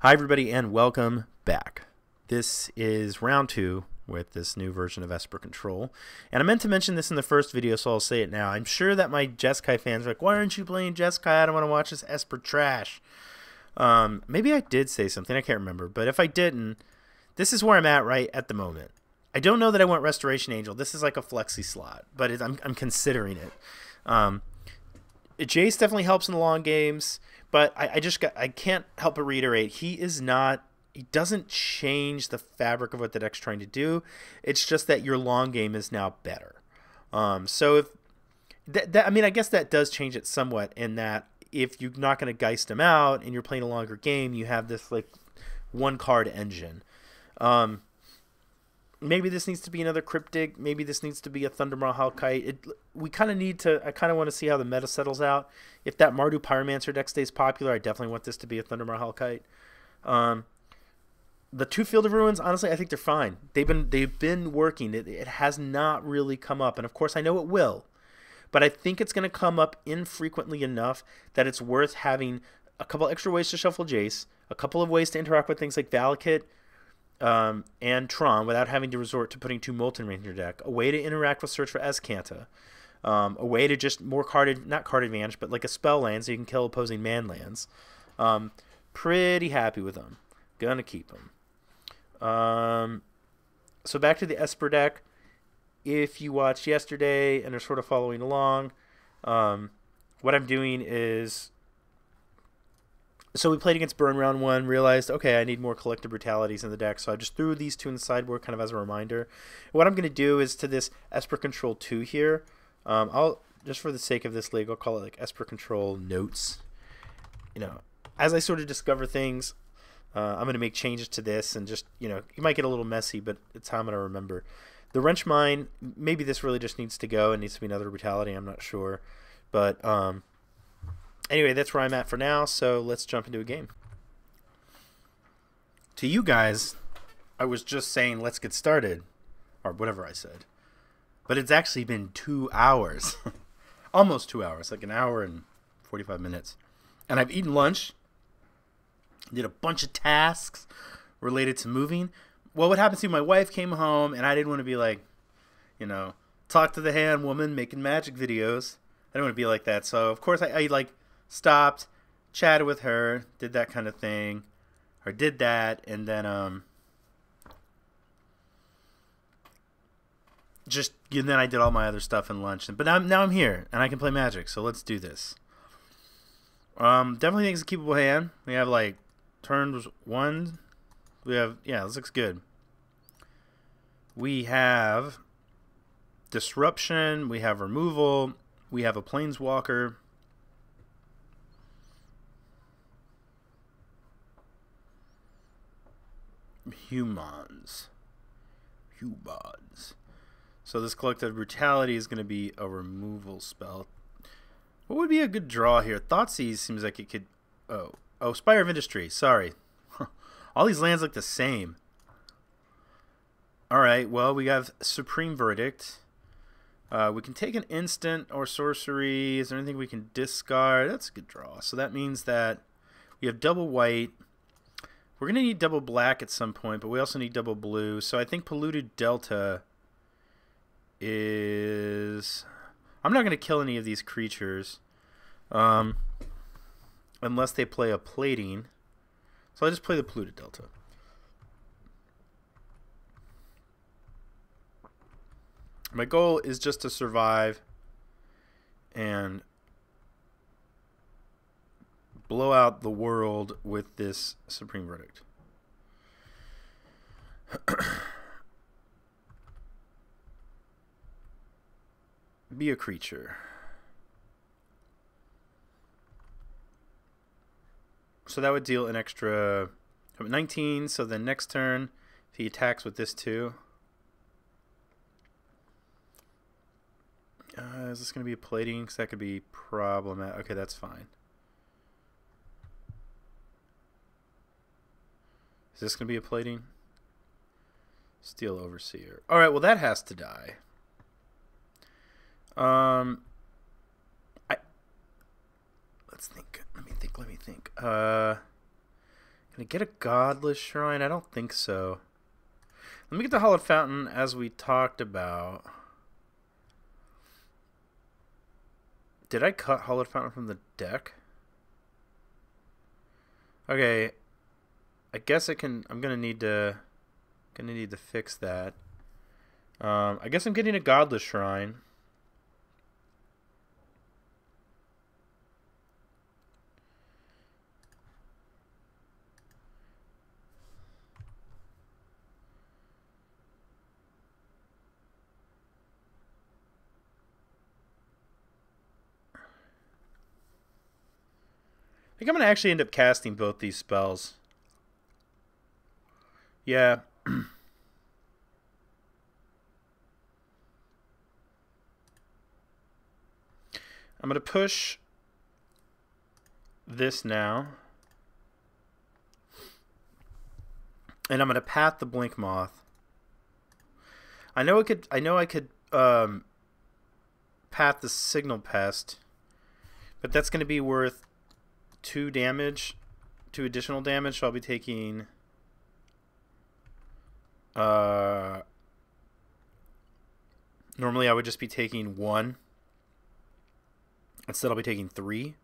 Hi everybody and welcome back. This is round 2 with this new version of Esper Control. And I meant to mention this in the first video, so I'll say it now. I'm sure that my Jeskai fans are like, why aren't you playing Jeskai? I don't want to watch this Esper trash. Maybe I did say something, I can't remember. But if I didn't, this is where I'm at right at the moment. I don't know that I want Restoration Angel. This is like a flexi slot, but I'm considering it. Jace definitely helps in the long games, but I can't help but reiterate, he doesn't change the fabric of what the deck's trying to do. It's just that your long game is now better. So if I mean, I guess that does change it somewhat in that if you're not going to Geist him out and you're playing a longer game, you have this like one card engine. Maybe this needs to be another Cryptic. Maybe this needs to be a Thundermaw Hellkite. I kind of want to see how the meta settles out. If that Mardu Pyromancer deck stays popular, I definitely want this to be a Thundermaw Hellkite. The two Field of Ruins, honestly, I think they're fine. They've been working. It has not really come up, and of course I know it will, but I think it's going to come up infrequently enough that it's worth having a couple extra ways to shuffle Jace, a couple of ways to interact with things like Valakut, and Tron without having to resort to putting two Molten Rain in your deck, a way to interact with Search for Azcanta, a way to just not card advantage, but like a spell land so you can kill opposing man lands. Pretty happy with them. Gonna keep them. So back to the Esper deck. If you watched yesterday and are sort of following along, what I'm doing is, so we played against Burn round 1, realized, okay, I need more Collective Brutalities in the deck, so I just threw these two in the sideboard kind of as a reminder. What I'm going to do is to this Esper Control 2 here, I'll, just for the sake of this league, I'll call it like Esper Control Notes. You know, as I sort of discover things, I'm going to make changes to this, and just, you know, you might get a little messy, but it's how I'm going to remember. The Wrench Mine, maybe this really just needs to go. It needs to be another Brutality, I'm not sure. But, anyway, that's where I'm at for now, so let's jump into a game. To you guys, I was just saying let's get started, or whatever I said. But it's actually been 2 hours. Almost 2 hours, like an hour and 45 minutes. And I've eaten lunch, did a bunch of tasks related to moving. Well, what happened to my wife came home, and I didn't want to be like, you know, talk to the hand woman making magic videos. I didn't want to be like that, so of course I like stopped, chatted with her, did that kind of thing, or did that, and then then I did all my other stuff in lunch. But now I'm here and I can play Magic, so let's do this. Definitely think it's a keepable hand. We have like turns 1. We have, yeah, this looks good. We have Disruption. We have Removal. We have a Planeswalker. Humans. So this Collective Brutality is going to be a removal spell. What would be a good draw here? Thoughtseize seems like it could... Oh, Spire of Industry. Sorry. All these lands look the same. Alright, well, we have Supreme Verdict. We can take an instant or sorcery. Is there anything we can discard? That's a good draw. So that means that we have double white. We're going to need double black at some point, but we also need double blue. So I think Polluted Delta is... I'm not going to kill any of these creatures unless they play a Plating. So I'll just play the Polluted Delta. My goal is just to survive and blow out the world with this Supreme Verdict. Be a creature. So that would deal an extra 19, so then next turn, if he attacks with this too. Is this going to be a Plating? Because that could be problematic. Okay, that's fine. Is this going to be a Plating? Steel Overseer. Alright, well that has to die. Let's think. Let me think. Can I get a Godless Shrine? I don't think so. Let me get the Hallowed Fountain as we talked about. Did I cut Hallowed Fountain from the deck? Okay. I guess I can. I'm gonna need to fix that. I guess I'm getting a Godless Shrine. I think I'm gonna actually end up casting both these spells. Yeah. I'm going to push this now. And I'm going to path the Blink Moth. I know I could path the Signal Pest, but that's going to be worth 2 damage, 2 additional damage, so I'll be taking normally I would just be taking 1. Instead I'll be taking 3.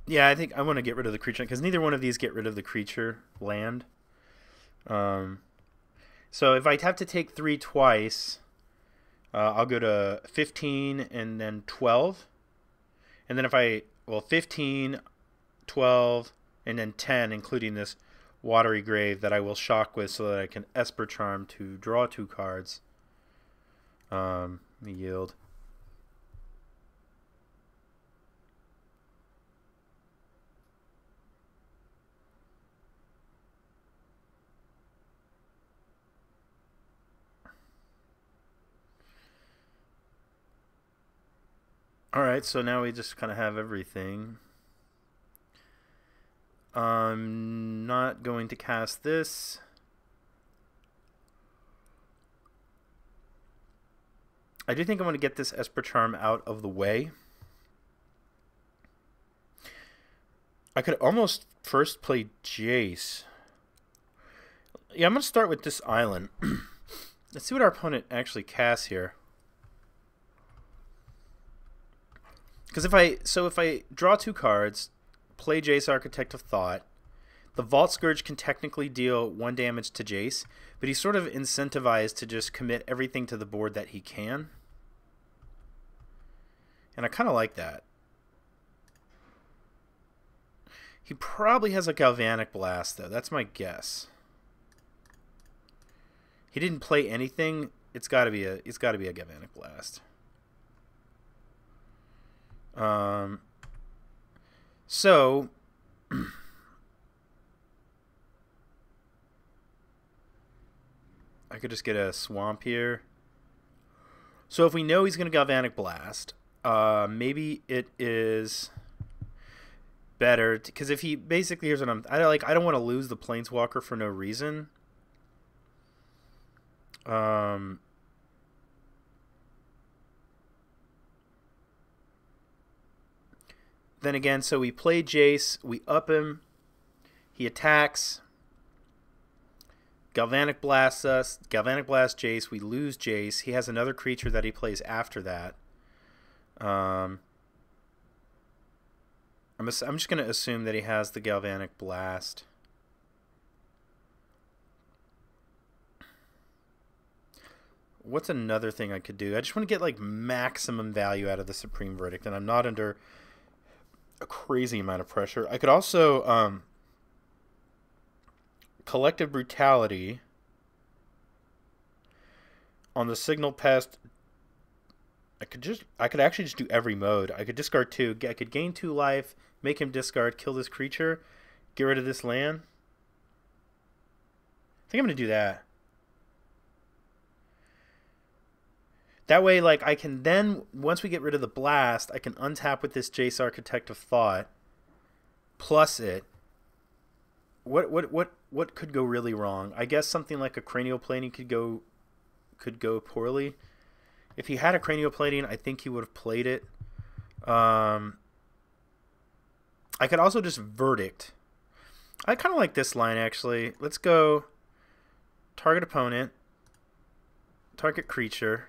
Yeah, I think I want to get rid of the creature because neither one of these get rid of the creature land. So if I have to take 3 twice, I'll go to 15 and then 12. And then if I, 15, 12, and then 10, including this Watery Grave that I will shock with so that I can Esper Charm to draw 2 cards. Let me yield. Alright, so now we just kind of have everything. I'm not going to cast this. I do think I'm going to get this Esper Charm out of the way. I could almost first play Jace. Yeah, I'm going to start with this island. Let's see what our opponent actually casts here. Because if I draw 2 cards, play Jace, Architect of Thought, the Vault Scourge can technically deal 1 damage to Jace, but he's sort of incentivized to just commit everything to the board that he can. And I kind of like that. He probably has a Galvanic Blast, though. That's my guess. He didn't play anything. It's got to be a Galvanic Blast. So I could just get a Swamp here. So if we know he's going to Galvanic Blast, maybe it is better because if he basically, here's what I don't want to lose the Planeswalker for no reason. Then again, so we play Jace, we up him, he attacks, Galvanic Blasts us, Galvanic Blast Jace, we lose Jace, he has another creature that he plays after that. I'm just going to assume that he has the Galvanic Blast. What's another thing I could do? I just want to get like maximum value out of the Supreme Verdict, and I'm not under a crazy amount of pressure. I could also Collective Brutality on the Signal Pest. I could actually just do every mode. I could discard 2. I could gain 2 life, make him discard, kill this creature, get rid of this land. I think I'm going to do that. That way, like, I can then, once we get rid of the blast, I can untap with this Jace Architect of Thought, plus it. What could go really wrong? I guess something like a Cranial Planing could go poorly. If he had a cranial plating, I think he would have played it. I could also just verdict. I kind of like this line, actually. Let's go target opponent, target creature,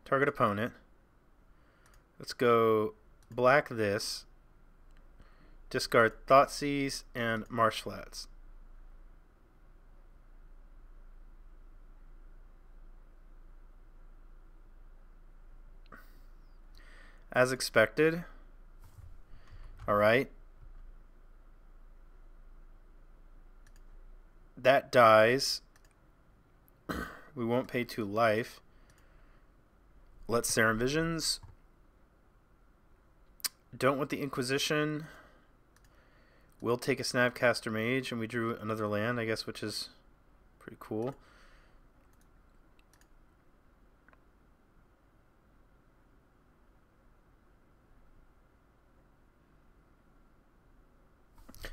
target opponent. Let's go black this, discard Thoughtseize and Marsh Flats. As expected. Alright. That dies. We won't pay 2 life. Let's Serum Visions. Don't want the Inquisition. We'll take a Snapcaster Mage, and we drew another land, I guess, which is pretty cool.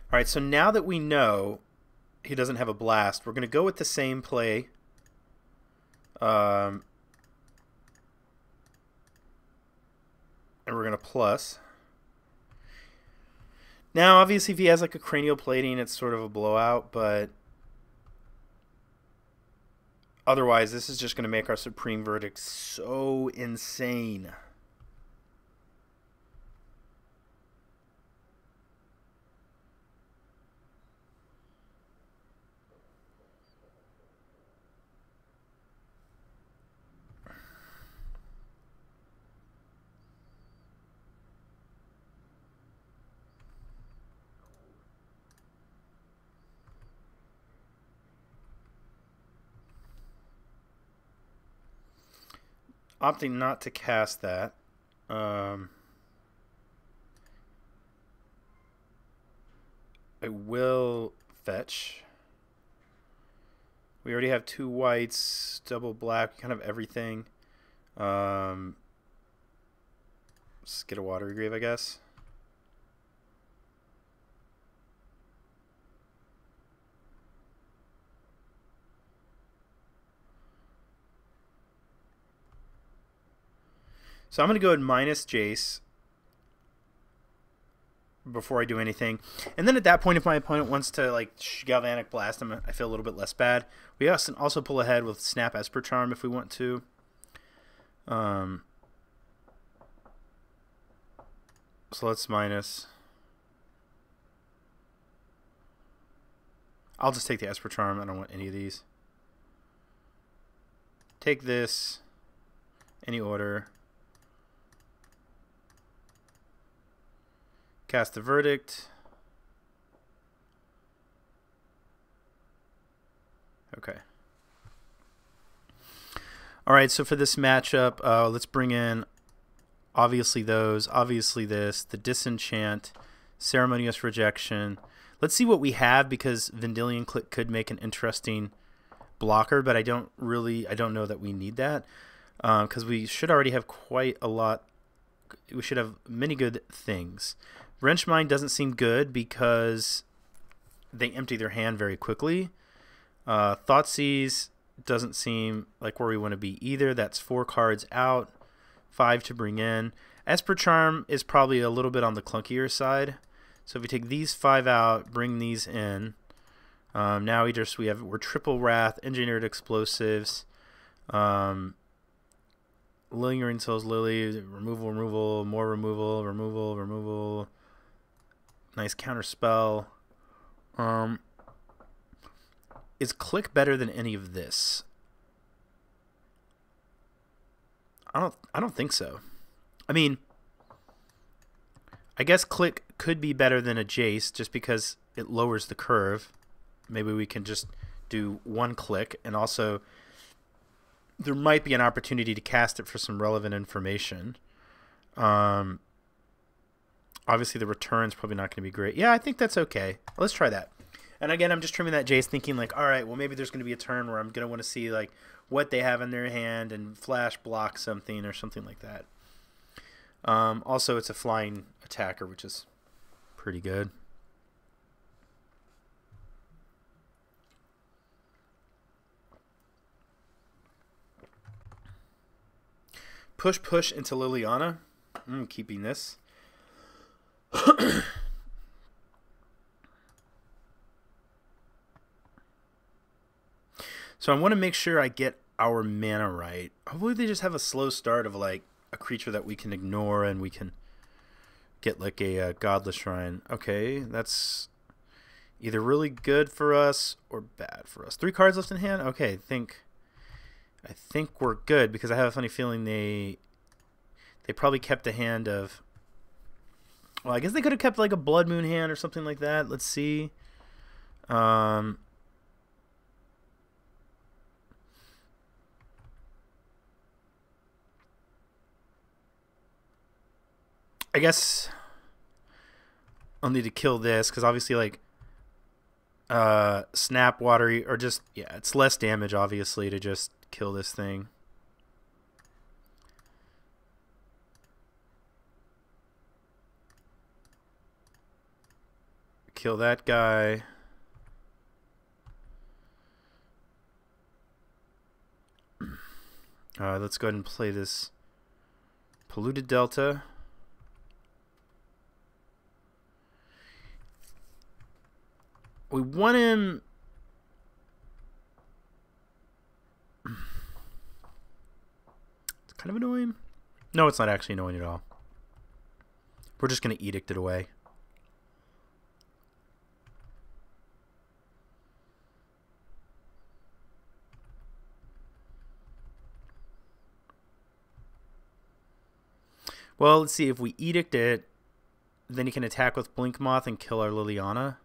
Alright, so now that we know he doesn't have a blast, we're going to go with the same play. And we're going to plus. Now, obviously, if he has like a cranial plating, it's sort of a blowout, but otherwise, this is just going to make our Supreme Verdict so insane. Opting not to cast that. I will fetch. We already have 2 whites, double black, kind of everything. Let's get a Watery Grave, I guess. So I'm going to go ahead and minus Jace before I do anything. And then at that point, if my opponent wants to like Galvanic Blast him, I feel a little bit less bad. We also pull ahead with Snap Esper Charm if we want to. So let's minus. I'll just take the Esper Charm. I don't want any of these. Take this. Any order. Cast the Verdict. Okay. Alright, so for this matchup, let's bring in obviously those, obviously this, the Disenchant, Ceremonious Rejection. Let's see what we have, because Vendilion Click could make an interesting blocker, but I don't know that we need that, because we should already have quite a lot. We should have many good things. Wrench Mine doesn't seem good because they empty their hand very quickly. Thoughtseize doesn't seem like where we want to be either. That's 4 cards out, 5 to bring in. Esper Charm is probably a little bit on the clunkier side. So if we take these 5 out, bring these in. Now we're Triple Wrath, Engineered Explosives, Lingering Souls Lily, removal, more removal. Nice counter spell. Is Click better than any of this? I don't think so. I mean, I guess Click could be better than a Jace just because it lowers the curve. Maybe we can just do 1 click, and also there might be an opportunity to cast it for some relevant information. Obviously, the return's probably not going to be great. Yeah, I think that's okay. Let's try that. And again, I'm just trimming that Jace, thinking like, all right, well, maybe there's going to be a turn where I'm going to want to see like what they have in their hand and flash block something or something like that. Also, it's a flying attacker, which is pretty good. push into Liliana. I'm keeping this. So I want to make sure I get our mana right. Hopefully they just have a slow start of like a creature that we can ignore and we can get like a Godless Shrine. Okay, that's either really good for us or bad for us. 3 cards left in hand? Okay, I think we're good because I have a funny feeling they probably kept a hand of... Well, I guess they could have kept like a Blood Moon hand or something like that. Let's see. I guess I'll need to kill this because obviously like Snap, Watery, or just, yeah, it's less damage obviously to just kill this thing. Kill that guy. Let's go ahead and play this Polluted Delta. We want him... It's kind of annoying. No, it's not actually annoying at all. We're just going to edict it away. Well, let's see. If we edict it, then he can attack with Blink Moth and kill our Liliana.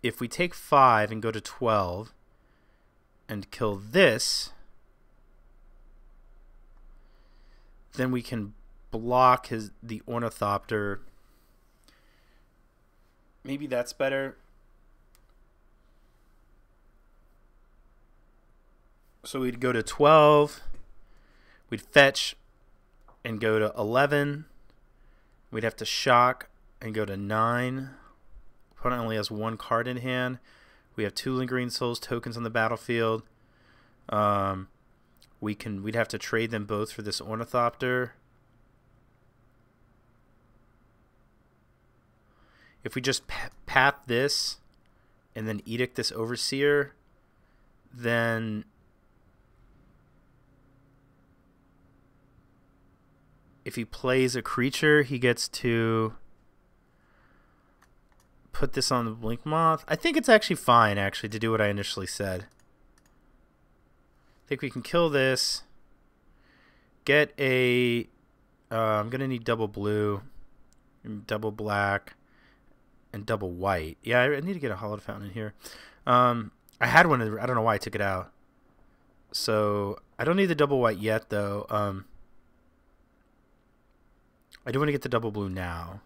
If we take 5 and go to 12 and kill this, then we can block the Ornithopter. Maybe that's better. So we'd go to 12. We'd fetch and go to 11. We'd have to shock and go to 9. Opponent only has 1 card in hand. We have 2 Lingering Souls tokens on the battlefield. We'd have to trade them both for this Ornithopter. If we just path this and then edict this Overseer, then if he plays a creature, he gets to put this on the Blink Moth. I think it's actually fine, actually, to do what I initially said. I think we can kill this. Get a... I'm going to need double blue, double black, and double white. Yeah, I need to get a Hallowed Fountain in here. I had one. I don't know why I took it out. So I don't need the double white yet, though. I do want to get the double blue now.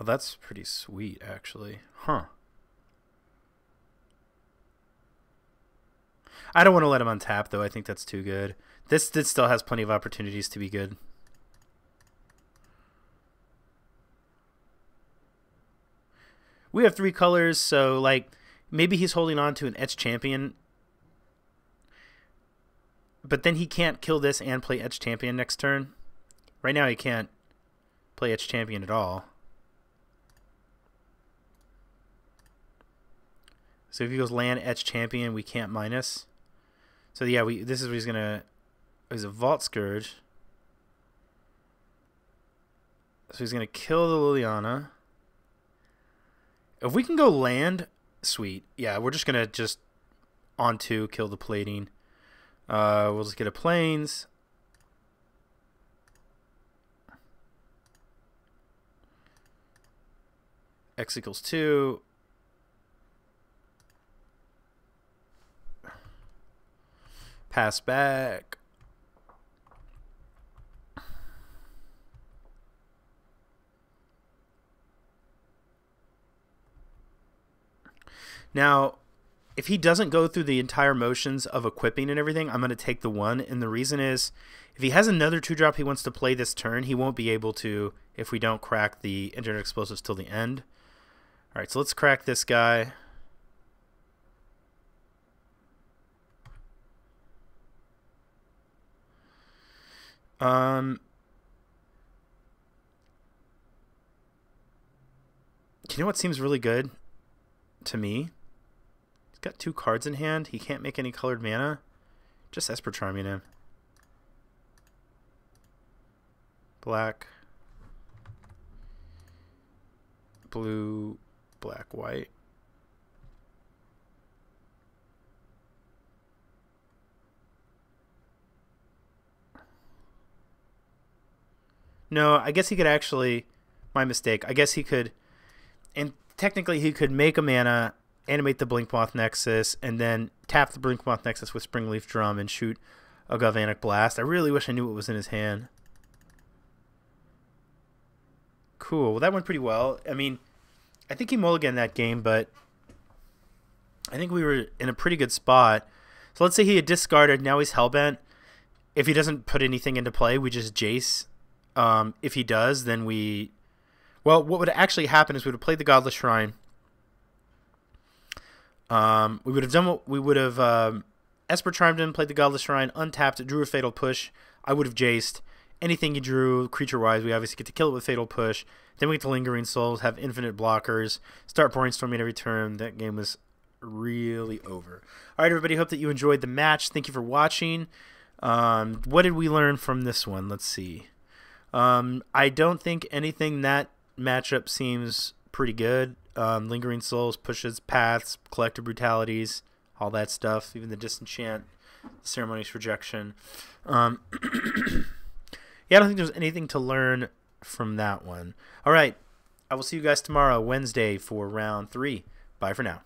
Oh, that's pretty sweet, actually. Huh. I don't want to let him untap, though. I think that's too good. This still has plenty of opportunities to be good. We have 3 colors, so, like, maybe he's holding on to an Etch Champion. But then he can't kill this and play Etch Champion next turn. Right now he can't play Etch Champion at all. So if he goes land Etch Champion, we can't minus. So yeah, this is what he's gonna. He's a Vault Scourge. So he's gonna kill the Liliana. If we can go land, sweet. Yeah, we're just gonna on 2 kill the plating. We'll just get a plains. X equals 2. Pass back. Now, if he doesn't go through the entire motions of equipping and everything, I'm going to take the 1. And the reason is, if he has another 2-drop he wants to play this turn, he won't be able to if we don't crack the Internet Explosives till the end. All right, so let's crack this guy. You know what seems really good to me? He's got 2 cards in hand. He can't make any colored mana. Just Esper Charming him. Black. Blue. Black, white. No, I guess he could actually... My mistake. I guess he could... And technically he could make a mana, animate the Blinkmoth Nexus, and then tap the Blinkmoth Nexus with Springleaf Drum and shoot a Galvanic Blast. I really wish I knew what was in his hand. Cool. Well, that went pretty well. I mean, I think he mulliganed that game, but I think we were in a pretty good spot. So let's say he had discarded. Now he's Hellbent. If he doesn't put anything into play, we just Jace. If he does, then we... Well, what would actually happen is we would have played the Godless Shrine. We would have done what we would have... Esper Charmed in, played the Godless Shrine, untapped, drew a Fatal Push. I would have Jaced. Anything you drew, creature-wise, we obviously get to kill it with Fatal Push. Then we get to Lingering Souls, have infinite blockers, start brainstorming every turn. That game was really over. All right, everybody, hope that you enjoyed the match. Thank you for watching. What did we learn from this one? Let's see. I don't think anything that matchup seems pretty good. Lingering Souls, pushes, paths, collective brutalities, all that stuff. Even the Disenchant, Ceremonious Rejection. Yeah, I don't think there's anything to learn from that one. All right, I will see you guys tomorrow, Wednesday, for round 3. Bye for now.